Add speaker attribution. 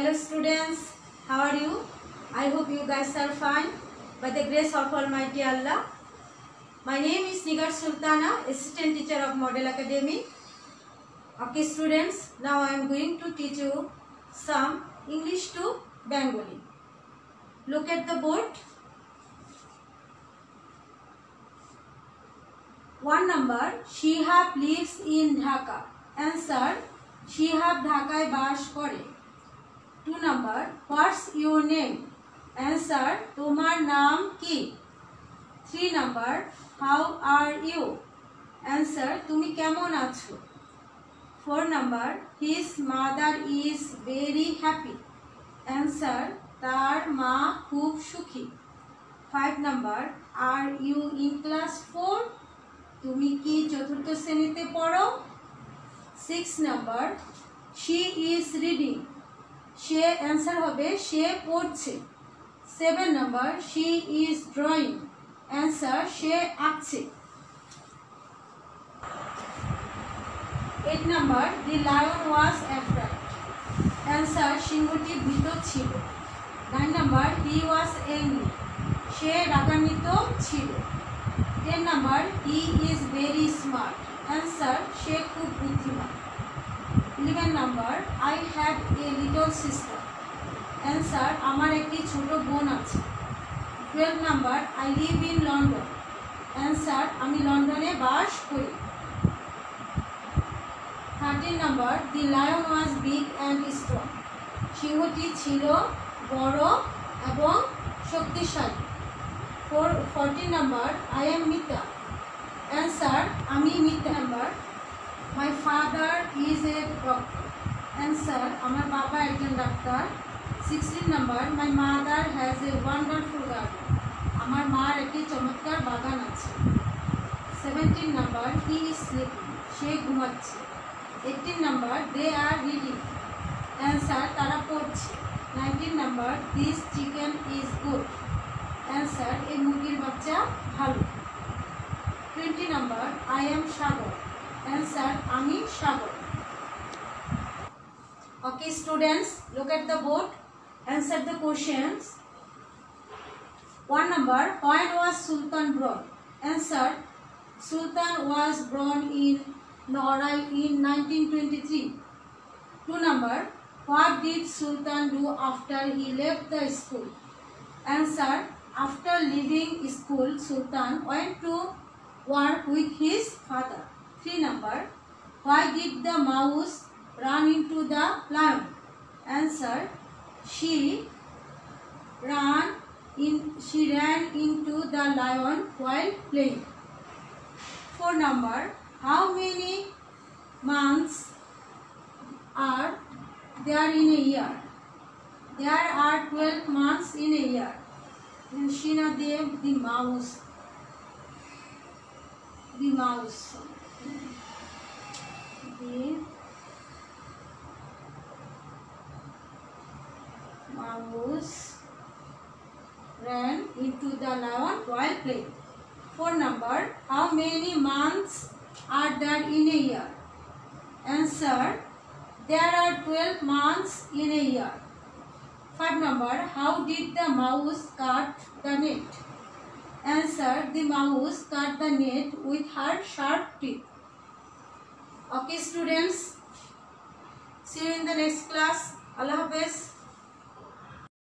Speaker 1: Hello students, how are you? I hope you guys are fine by the grace of Almighty Allah. My name is Nigar Sultana, assistant teacher of Model Academy. Okay students, now I am going to teach you some English to Bengali. Look at the board. 1 number, Shihab lives in Dhaka. Answer, Shihab Dhaka bash kore. 2 number, what's your name? Answer, Tomar naam ki. 3 number, how are you? Answer, Tumi kemon acho. 4 number, his mother is very happy. Answer, tar ma khub sukhi. 5 number, are you in class 4? তুমি কি চতুর্থ শ্রেণীতে পড়ো? 6 number, she is reading. সে answer হবে সে পড়ছে। 7 number, she is drawing. Answer সে আঁকছে। 8 number, the lion was afraid. Answer সিংহটি ভীত ছিল। 9 নাম্বার, he was angry. সে রাগান্বিত ছিল। 10 number, he is very smart. Answer, she খুব বুদ্ধিমান। 11 number, I had a little sister. Answer, আমার একটি ছোট বোন আছে। 12 number, I live in London. Answer, আমি লন্ডনে বাস করি। 13 number, the lion was big and strong. সিংহটি ছিল বড় এবং শক্তিশালী। 14 number, I am Mita. Answer, আমি Mita. Number, my father is a doctor. Answer, আমার বাবা একজন doctor. 16 number, my mother has a wonderful garden. আমার মার একটি চমৎকার বাগান আছে। 17 number, he is sleeping. সে ঘুমাচ্ছে। 18 number, they are reading. Answer, তারা পড়ছে। 19 number, this chicken is good. Answer, এই মুরগির বাচ্চা ভালো। 20 number, I am Sagar. Answer, আমি সাগর। Okay students, look at the board. Answer the questions. 1 number, when was Sultan born? Answer, Sultan was born in Norai in 1923. 2 number, what did Sultan do after he left the school? Answer, after leaving school, Sultan went to work with his father. 3 number, why did the mouse run into the lion? Answer, she ran into the lion while playing. 4 number, how many months are there in a year? There are 12 months in a year. Shina Dev, the mouse. The mouse ran into the lion while playing. 4 number, how many months are there in a year? Answer, there are 12 months in a year. 5 number, how did the mouse cut the net? Answer, the mouse cut the net with her sharp teeth. Okay students, see you in the next class. Allah Hafiz.